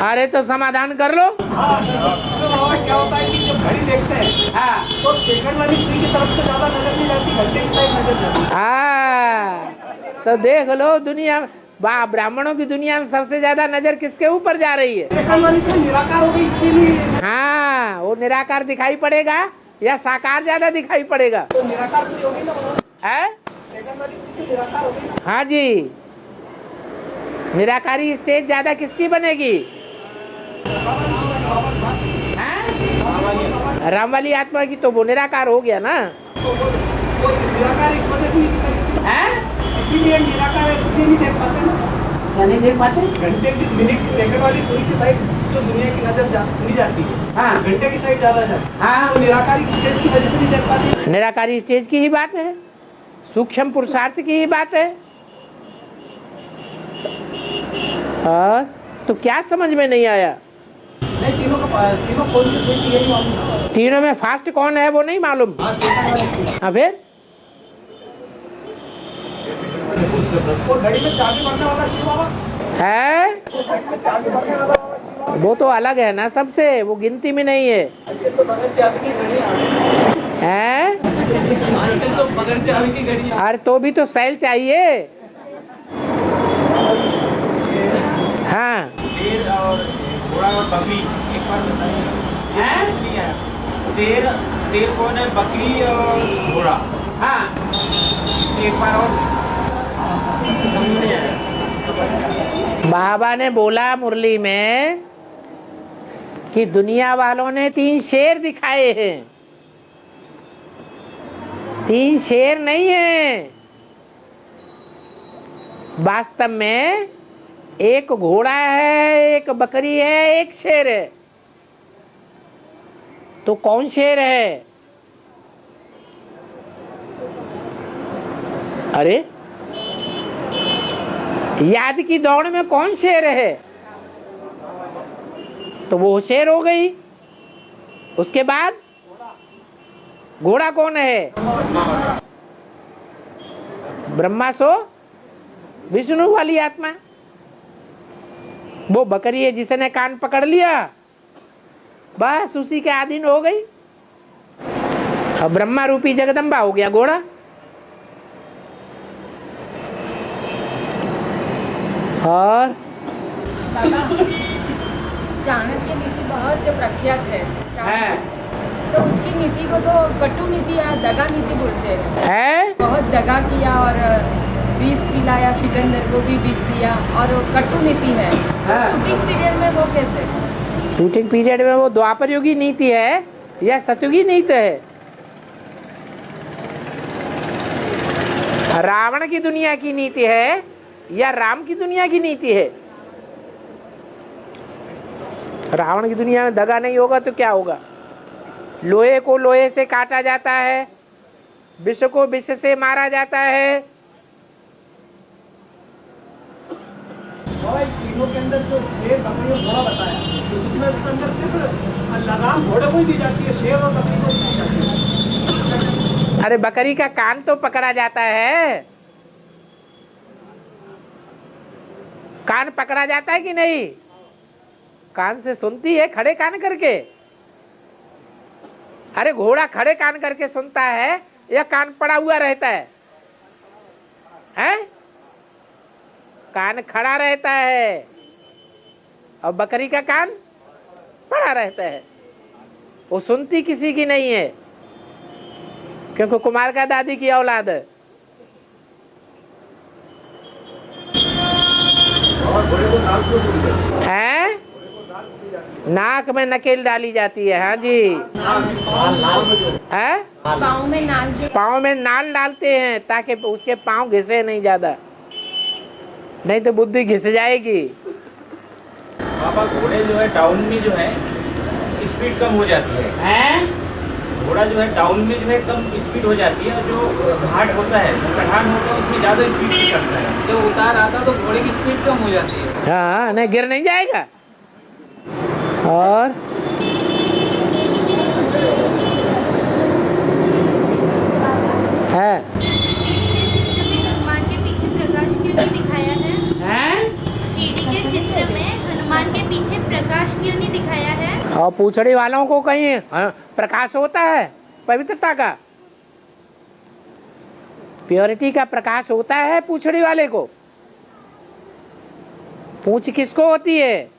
अरे तो समाधान कर लो। क्या होता है कि जब घड़ी देखते हैं तो सेकंड वाली सुई की तरफ तो ज्यादा नजर नहीं जाती, घंटे की साइड नजर जाती है। तो देख लो दुनिया, ब्राह्मणों की दुनिया में सबसे ज्यादा नजर किसके ऊपर जा रही है? निराकार हो गई इसके लिए। हाँ, वो निराकार दिखाई पड़ेगा या साकार ज्यादा दिखाई पड़ेगा? तो निराकार पूरी होगी ना है? निराकार होगी ना। हाँ जी, निराकारी स्टेज ज्यादा किसकी बनेगी? राम वाली आत्मा की, तो वो निराकार हो गया ना। तो वो निराकार इस वजह से नहीं दिखाई, इसीलिए निराकार है, इसलिए नहीं देख पाते ना। क्या नहीं देख पाते? घंटे की, मिनट की, सेकंड वाली सुई की साइड जो दुनिया की नजर नहीं जाती है, हाँ। घंटे की साइड ज्यादा जाती है। हाँ। तो निराकारी स्टेज की वजह से नहीं देख पाती। निराकारी स्टेज की ही बात है, सूक्ष्म पुरुषार्थ की ही बात है। और तो क्या समझ में नहीं आया? नहीं, तीनों कौन सी सुई की ये नहीं मालूम। तीनों में फास्ट कौन है वो नहीं मालूम? हाँ, सेकंड वाली। हाँ, फिर वो घड़ी में चाबी भरने वाला शिव बाबा है, चाबी भरने वाला बाबा शिव बाबा। वो तो अलग है ना सबसे, वो गिनती में नहीं है। ये तो बगैर चाबी की घड़ी हैं? आजकल तो बगैर चाबी की घड़ी। अरे तो भी तो सेल चाहिए। हाँ, शेर और घोड़ा और बकरी एक बार बताइए। शेर कौन है, बकरी और घोड़ा? हाँ, एक बार और बाबा ने बोला मुरली में कि दुनिया वालों ने 3 शेर दिखाए हैं। 3 शेर नहीं है, वास्तव में एक घोड़ा है, एक बकरी है, एक शेर है। तो कौन शेर है? अरे याद की दौड़ में कौन शेर है? तो वो शेर हो गई। उसके बाद घोड़ा कौन है? ब्रह्मा सो विष्णु वाली आत्मा। वो बकरी है जिसने कान पकड़ लिया, बस उसी के अधीन हो गई। अब ब्रह्मा रूपी जगदम्बा हो गया घोड़ा। और चाणक्य नीति बहुत प्रख्यात है। तो उसकी नीति को तो कटु नीति या दगा नीति बोलते हैं। बहुत दगा किया और विष पिलाया, सिकंदर को भी विष दिया, और कटु नीति है। शूटिंग पीरियड में वो कैसे? शूटिंग पीरियड में वो द्वापर युगी नीति है या सतयुगी नीति है? रावण की दुनिया की नीति है या राम की दुनिया की नीति है? रावण की दुनिया में दगा नहीं होगा तो क्या होगा? लोहे को लोहे से काटा जाता है, विष को विष से मारा जाता है। तीनों के अंदर जो शेर, बकरी और घोड़ा बताया, उसमें उसके अंदर सिर्फ लगाम घोड़े को ही दी जाती है, शेर और बकरी को नहीं दी जाती है। अरे बकरी का कान तो पकड़ा जाता है, कान पकड़ा जाता है कि नहीं? कान से सुनती है खड़े कान करके। अरे घोड़ा खड़े कान करके सुनता है या कान पड़ा हुआ रहता है? हैं? कान खड़ा रहता है और बकरी का कान पड़ा रहता है। वो सुनती किसी की नहीं है, क्योंकि कुमार का दादी की औलाद है। हैं? नाक में नकेल डाली जाती है। हाँ जी। है? पाँव में नाल, पाँव में नाल डालते हैं ताकि उसके पाँव घिसे नहीं ज्यादा, नहीं तो बुद्धि घिस जाएगी। बाबा घोड़े जो है डाउन में जो है स्पीड कम हो जाती है। घोड़ा जो है डाउन में जो है कम स्पीड हो जाती है, और जो घाट होता है, जो चढ़ान होता है, उसमें ज़्यादा स्पीड से चढ़ता है। जब उतार आता तो घोड़े की स्पीड कम हो जाती है। हाँ, नहीं गिर नहीं जाएगा। और है हनुमान के पीछे प्रकाश क्यों नहीं दिखाया है? सीढ़ी के चित्र में हनुमान के पीछे प्रकाश क्यों नहीं दिखाया है? और पूछड़ी वालों को कहीं प्रकाश होता है पवित्रता का? प्योरिटी का प्रकाश होता है पूंछड़ी वाले को। पूंछ किसको होती है?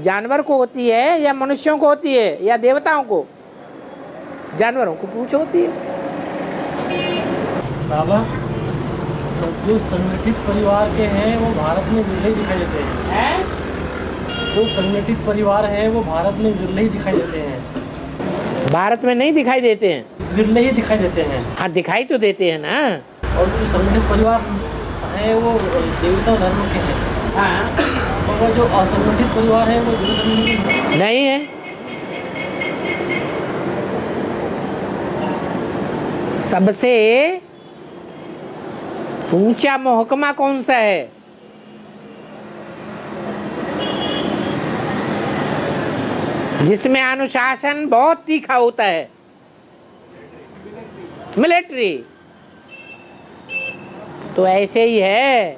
जानवर को होती है या मनुष्यों को होती है या देवताओं को? जानवरों को पूंछ होती है। बाबा, जो संगठित परिवार के हैं वो भारत में विरले ही दिखाई देते हैं। जो संगठित परिवार है वो भारत में विरले ही दिखाई देते हैं। भारत में नहीं दिखाई देते हैं, विरले ही दिखाई देते हैं। हाँ दिखाई तो देते हैं ना। और जो संगठित परिवार है वो देवता धर्म के हैं। हाँ, और जो असंगठित परिवार है वो देवता धर्म के नहीं है। सबसे ऊंचा महकमा कौन सा है? जिसमें अनुशासन बहुत तीखा होता है? मिलिट्री। तो ऐसे ही है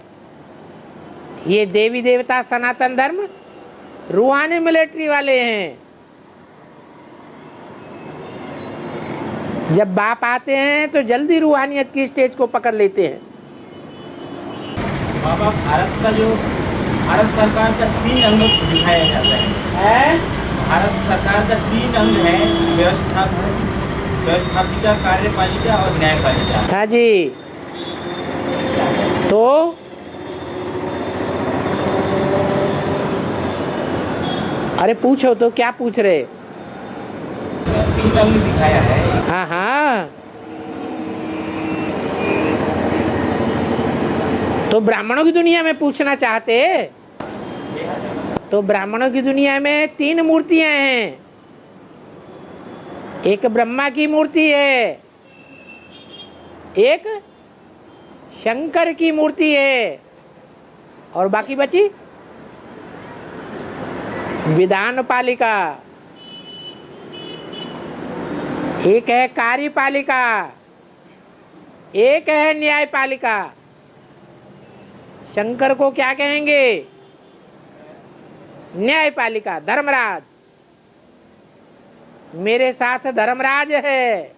ये देवी देवता सनातन धर्म, रूहानी मिलिट्री वाले हैं। जब बाप आते हैं तो जल्दी रूहानियत की स्टेज को पकड़ लेते हैं। बाबा, भारत सरकार का 3 अंग दिखाया जाता है। भारत सरकार का 3 अंग है, व्यवस्थापिका, कार्यपालिका और न्यायपालिका। हाँ जी। तो अरे पूछो तो, क्या पूछ रहे? 3 अंग दिखाया है। हाँ हाँ, तो ब्राह्मणों की दुनिया में पूछना चाहते? तो ब्राह्मणों की दुनिया में 3 मूर्तियां हैं। एक ब्रह्मा की मूर्ति है, एक शंकर की मूर्ति है, और बाकी बची विधान पालिका। एक है कार्यपालिका, एक है न्यायपालिका। शंकर को क्या कहेंगे? न्यायपालिका, धर्मराज। मेरे साथ धर्मराज है।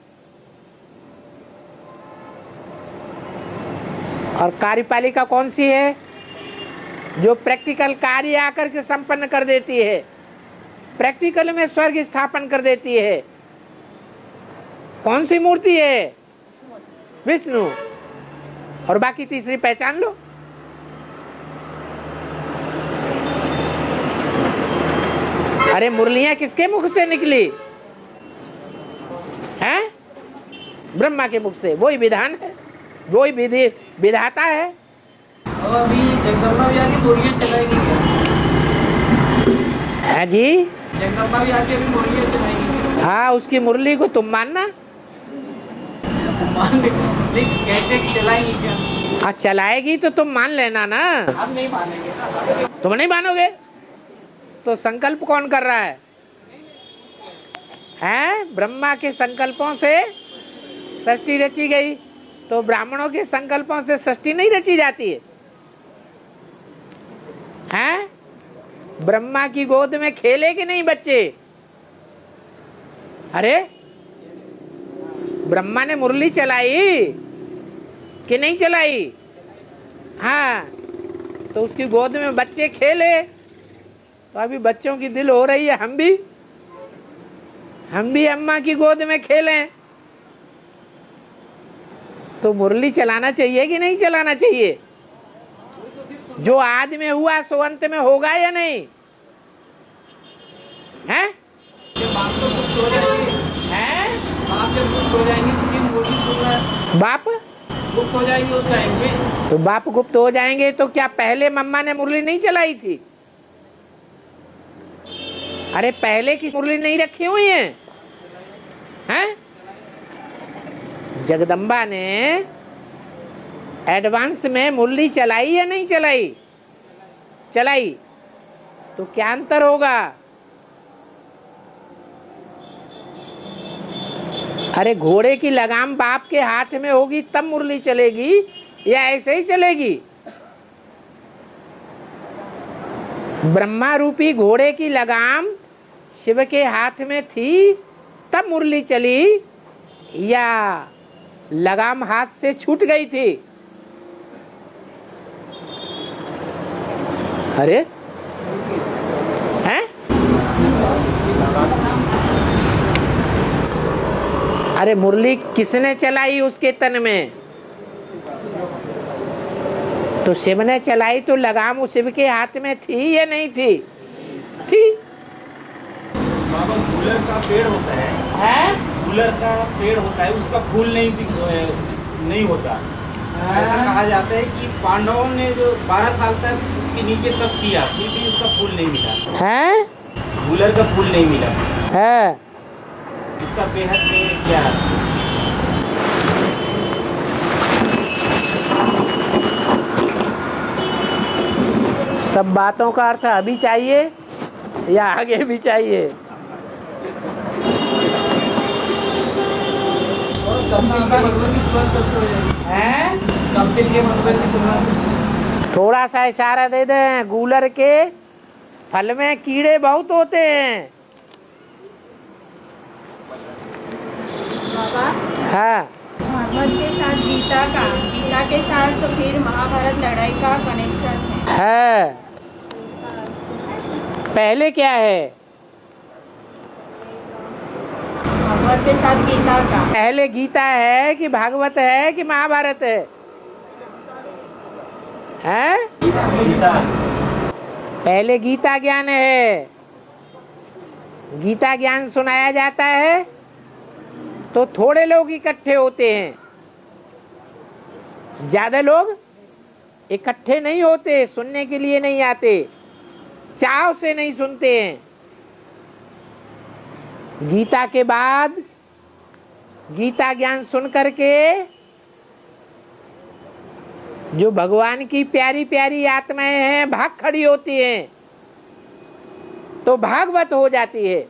और कार्यपालिका कौन सी है? जो प्रैक्टिकल कार्य आकर के संपन्न कर देती है, प्रैक्टिकल में स्वर्ग स्थापन कर देती है। कौन सी मूर्ति है? विष्णु। और बाकी तीसरी पहचान लो। अरे मुरलियां किसके मुख से निकली? हैं? ब्रह्मा के मुख से। वही विधान है, वही विधि विधाता है। और अभी जगदम्बा भी आके मुर्गियाँ चलाएगी क्या? है जी, जगदम्बा भी आके अभी मुर्गियाँ चलाएगी। हाँ, उसकी मुरली को तुम मानना। मान लेकिन कहते कि चलाएंगी क्या? हाँ, चलाएगी तो तुम मान लेना ना। हम नहीं मानेंगे ना। तुम नहीं मानोगे तो संकल्प कौन कर रहा है? हैं? ब्रह्मा के संकल्पों से सृष्टि रची गई, तो ब्राह्मणों के संकल्पों से सृष्टि नहीं रची जाती है। हैं? ब्रह्मा की गोद में खेले कि नहीं बच्चे? अरे ब्रह्मा ने मुरली चलाई कि नहीं चलाई? हाँ, तो उसकी गोद में बच्चे खेले। तो अभी बच्चों की दिल हो रही है हम भी अम्मा की गोद में खेलें। तो मुरली चलाना चाहिए कि नहीं चलाना चाहिए? जो आज में हुआ सो अंत में होगा या नहीं? हैं? बाप गुप्त हो जाएंगे उस टाइम पे। तो बाप गुप्त हो जाएंगे तो क्या पहले मम्मा ने मुरली नहीं चलाई थी? अरे पहले की मुरली नहीं रखी हुई है? हैं? जगदम्बा ने एडवांस में मुरली चलाई या नहीं चलाई? चलाई। तो क्या अंतर होगा? अरे घोड़े की लगाम बाप के हाथ में होगी तब मुरली चलेगी या ऐसे ही चलेगी? ब्रह्मा रूपी घोड़े की लगाम शिव के हाथ में थी तब मुरली चली, या लगाम हाथ से छूट गई थी। अरे हैं? अरे मुरली किसने चलाई उसके तन में? तो शिव ने चलाई, तो लगाम उस शिव के हाथ में थी या नहीं थी? थी। बाबा गुलर का पेड़ होता है, गुलर का पेड़ होता है, उसका फूल नहीं होता। ऐसा कहा जाता है कि पांडवों ने जो 12 साल तक उसके नीचे तप किया, फिर भी उसका फूल नहीं मिला है। गुलर का फूल नहीं मिला है। इसका बेहद क्या है? सब बातों का अर्थ अभी चाहिए या आगे भी चाहिए? थोड़ा सा इशारा दे दें, गूलर के फल में कीड़े बहुत होते हैं। बाबा, हाँ, भागवत के साथ गीता के साथ तो फिर महाभारत लड़ाई का कनेक्शन है। पहले क्या है? भागवत के साथ गीता का। पहले गीता है कि भागवत है कि महाभारत है? हैं? पहले गीता ज्ञान है। गीता ज्ञान सुनाया जाता है तो थोड़े लोग इकट्ठे होते हैं, ज्यादा लोग इकट्ठे नहीं होते, सुनने के लिए नहीं आते, चाव से नहीं सुनते हैं। गीता के बाद गीता ज्ञान सुन करके जो भगवान की प्यारी प्यारी आत्माएं हैं भाग खड़ी होती हैं, तो भागवत हो जाती है।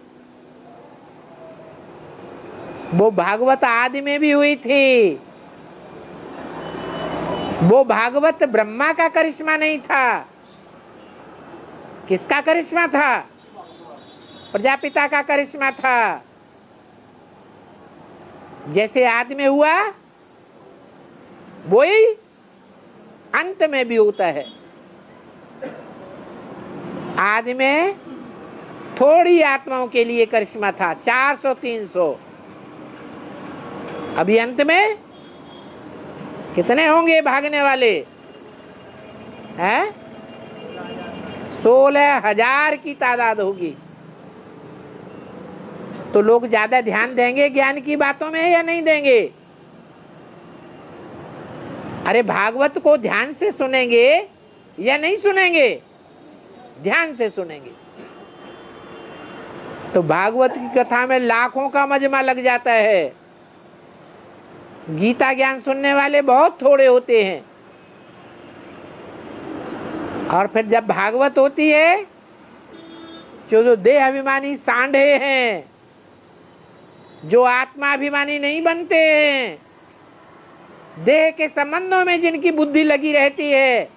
वो भागवत आदि में भी हुई थी। वो भागवत ब्रह्मा का करिश्मा नहीं था। किसका करिश्मा था? प्रजापिता का करिश्मा था। जैसे आदि में हुआ वही अंत में भी होता है। आदि में थोड़ी आत्माओं के लिए करिश्मा था, 400-300। अभी अंत में कितने होंगे भागने वाले? हैं? 16,000 की तादाद होगी। तो लोग ज्यादा ध्यान देंगे ज्ञान की बातों में या नहीं देंगे? अरे भागवत को ध्यान से सुनेंगे या नहीं सुनेंगे? ध्यान से सुनेंगे। तो भागवत की कथा में लाखों का मजमा लग जाता है। गीता ज्ञान सुनने वाले बहुत थोड़े होते हैं। और फिर जब भागवत होती है, जो देह अभिमानी सांडे हैं, जो आत्मा अभिमानी नहीं बनते हैं, देह के संबंधों में जिनकी बुद्धि लगी रहती है,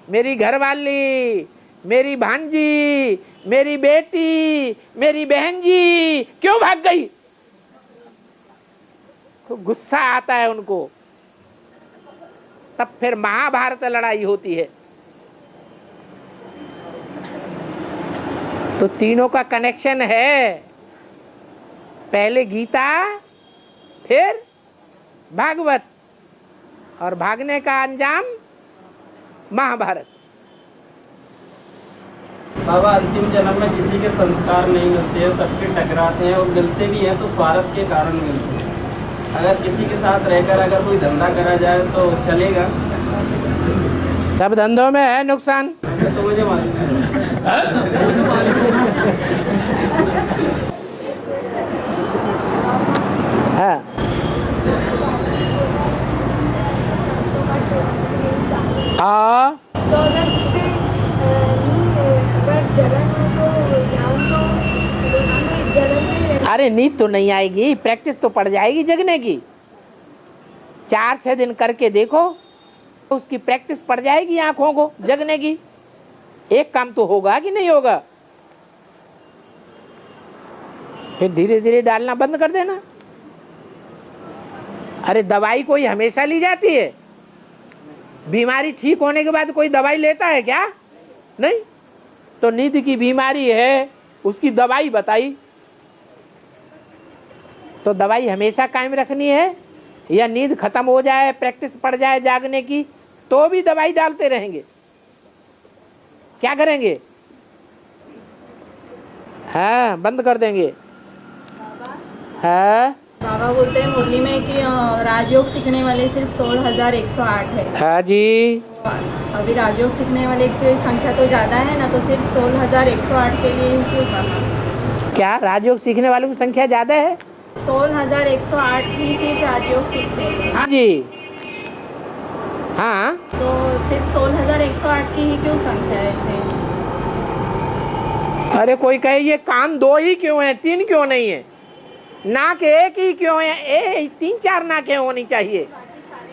मेरी घरवाली, मेरी भांजी, मेरी बेटी, मेरी बहन जी क्यों भाग गई, तो गुस्सा आता है उनको। तब फिर महाभारत लड़ाई होती है। तो तीनों का कनेक्शन है। पहले गीता, फिर भागवत, और भागने का अंजाम महाभारत। बाबा, अंतिम जन्म में किसी के संस्कार नहीं मिलते हैं, सबके टकराते हैं, और मिलते भी हैं तो स्वार्थ के कारण मिलते हैं। अगर किसी के साथ रहकर अगर कोई धंधा करा जाए तो चलेगा? सब धंधों में है नुकसान। तो मुझे मालूम है। तो अगर उससे अगर जलन हो तो ध्यान तो उसमें जलन में। अरे नींद तो नहीं आएगी, प्रैक्टिस तो पड़ जाएगी जगने की। 4-6 दिन करके देखो, उसकी प्रैक्टिस पड़ जाएगी आंखों को जगने की। एक काम तो होगा कि नहीं होगा? फिर धीरे धीरे डालना बंद कर देना। अरे दवाई कोई हमेशा ली जाती है? बीमारी ठीक होने के बाद कोई दवाई लेता है क्या? नहीं। तो नींद की बीमारी है, उसकी दवाई बताई, तो दवाई हमेशा कायम रखनी है या नींद खत्म हो जाए, प्रैक्टिस पड़ जाए जागने की, तो भी दवाई डालते रहेंगे? क्या करेंगे? हाँ, बंद कर देंगे। हाँ बाबा बोलते हैं मुरली में कि राजयोग सीखने वाले सिर्फ 16,108 है। हाँ जी। अभी राजयोग सीखने वाले की संख्या तो ज़्यादा है ना, तो सिर्फ 16,108 के लिए क्यों कहा? क्या राजयोग सीखने वालों की संख्या ज्यादा है? 16,108 ही सिर्फ राजयोग सीखते हैं। हाँ जी। हाँ, तो सिर्फ 16,108 की ही क्यों संख्या है ऐसे? अरे कोई कहे ये कान 2 ही क्यों है, 3 क्यों नहीं है, नाक 1 ही क्यों है, 3-4 नाकें होनी चाहिए,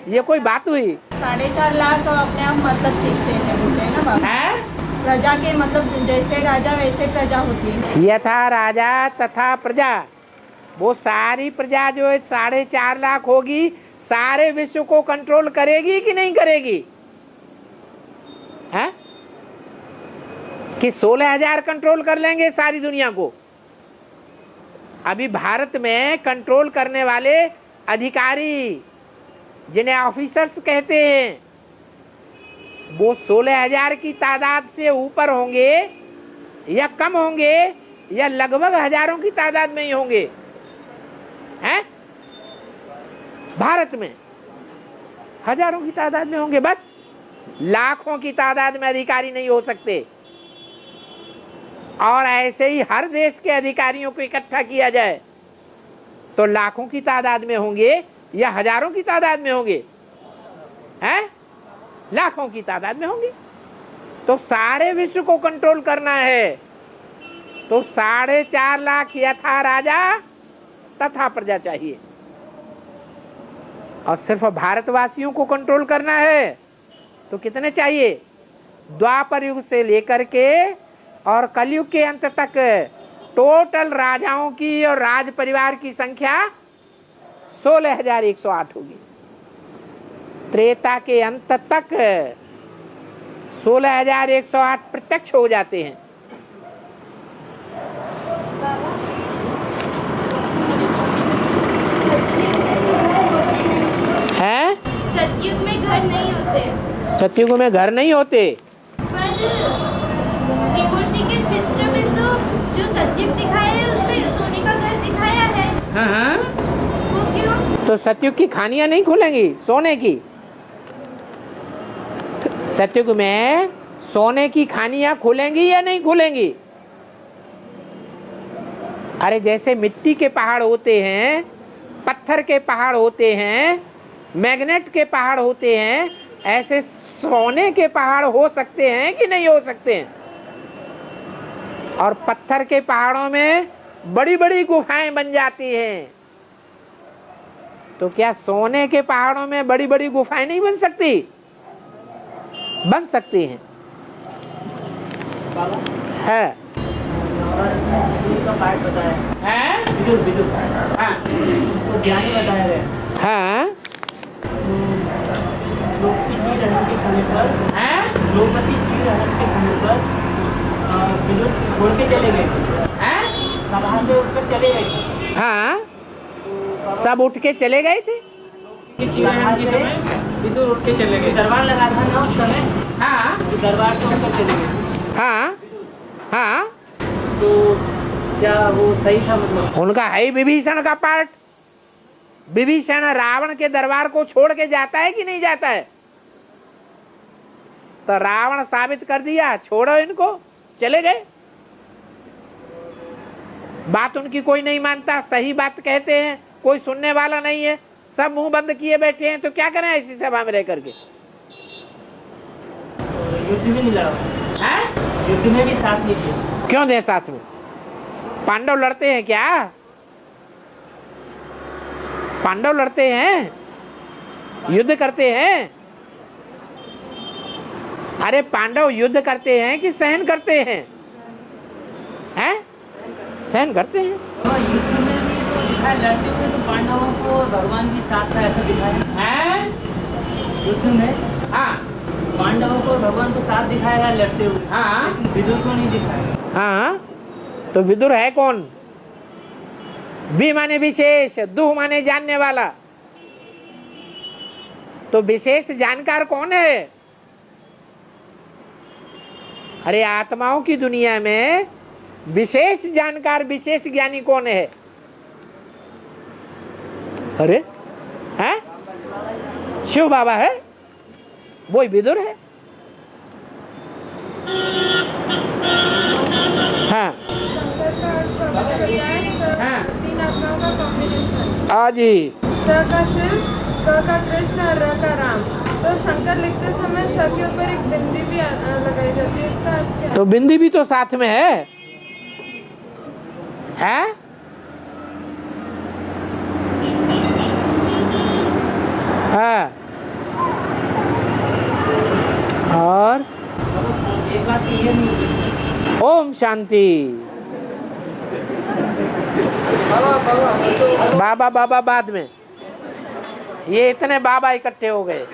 ये कोई बात हुई? 4.5 लाख अपने आप मतलब सीखते हैं, बोलते हैं ना बाबा। प्रजा के मतलब जैसे राजा वैसे प्रजा होती है। यथा राजा तथा प्रजा, वो सारी प्रजा जो है 4.5 लाख होगी, सारे विश्व को कंट्रोल करेगी कि नहीं करेगी? है कि 16,000 कंट्रोल कर लेंगे सारी दुनिया को? अभी भारत में कंट्रोल करने वाले अधिकारी, जिन्हें ऑफिसर्स कहते हैं, वो 16,000 की तादाद से ऊपर होंगे या कम होंगे या लगभग हजारों की तादाद में ही होंगे? हैं? भारत में हजारों की तादाद में होंगे, बस लाखों की तादाद में अधिकारी नहीं हो सकते। और ऐसे ही हर देश के अधिकारियों को इकट्ठा किया जाए तो लाखों की तादाद में होंगे या हजारों की तादाद में होंगे? हैं? लाखों की तादाद में होंगे। तो सारे विश्व को कंट्रोल करना है तो 4.5 लाख यथा राजा तथा प्रजा चाहिए। और सिर्फ भारतवासियों को कंट्रोल करना है तो कितने चाहिए? द्वापर युग से लेकर के और कलयुग के अंत तक टोटल राजाओं की और राज परिवार की संख्या 16,108 होगी। त्रेता के अंत तक 16,108 प्रत्यक्ष हो जाते हैं। हैं? सतयुग में घर नहीं होते। सतयुग में घर नहीं होते, पर त्रिमूर्ति के चित्र में तो जो सतयुग दिखाया है उसमें सोने का घर दिखाया है। हाँ, वो क्यों? तो सतयुग की खानियां नहीं खुलेंगी सोने की? सतयुग में सोने की खानियां खुलेंगी या नहीं खुलेंगी? अरे जैसे मिट्टी के पहाड़ होते हैं, पत्थर के पहाड़ होते हैं, मैग्नेट के पहाड़ होते हैं, ऐसे सोने के पहाड़ हो सकते हैं कि नहीं हो सकते हैं? और पत्थर के पहाड़ों में बड़ी बड़ी गुफाएं बन जाती हैं, तो क्या सोने के पहाड़ों में बड़ी बड़ी गुफाएं नहीं बन सकती? बन सकती हैं। है विदुर का पाठ बताया है, विदुर हाँ, उसको ज्ञानी बताया गया। हाँ, द्रौपदी जी रहन के समय पर, द्रौपदी जी रहन के समय पर विदुर छोड़ के चले गए, सभा से उठकर चले गए। हाँ, सब उठ के चले गए थे। विदुर उठ के चले गए, दरबार लगा था ना उस समय। हाँ, तो दरबार से उठकर चले गए। हाँ, हाँ, तो क्या वो सही था? मतलब उनका है विभीषण का पार्ट। विभीषण रावण के दरबार को छोड़ के जाता है कि नहीं जाता है? तो रावण साबित कर दिया, छोड़ो इनको, चले गए। बात उनकी कोई नहीं मानता, सही बात कहते हैं, कोई सुनने वाला नहीं है, सब मुंह बंद किए बैठे हैं, तो क्या करें ऐसी सभा में रह करके? युद्ध में नहीं लड़ा है? युद्ध में भी साथ नहीं दिया। क्यों दे साथ में? पांडव लड़ते हैं क्या? पांडव लड़ते हैं, युद्ध करते हैं? अरे पांडव युद्ध करते हैं कि सहन करते हैं? हैं? सहन करते हैं। युद्ध में भी तो दिखाया, लड़ते हुए तो पांडवों को भगवान की साथ था ऐसा दिखाया है? युद्ध में। हाँ पांडवों को भगवान को साथ दिखाया गया लड़ते हुए, हाँ लेकिन विदुर को नहीं दिखाया। हाँ, तो विदुर है कौन? वि माने विशेष, दुह माने जानने वाला। तो विशेष जानकार कौन है? अरे आत्माओं की दुनिया में विशेष जानकार, विशेष ज्ञानी कौन है? अरे हैं? शिव बाबा है, वो विदुर है। हाँ हाँ तीन आत्माओं का कॉम्बिनेशन। जी स का शिव, क का कृष्ण और र का राम। तो शंकर लिखते समय श के ऊपर एक बिंदी भी लगाई जाती है, इसका अर्थ क्या है? तो बिंदी भी तो साथ में है? हाँ। और एक बात तो ये नहीं, ओम शांति। बाबा बाबा बाद में, ये इतने बाबा इकट्ठे हो गए।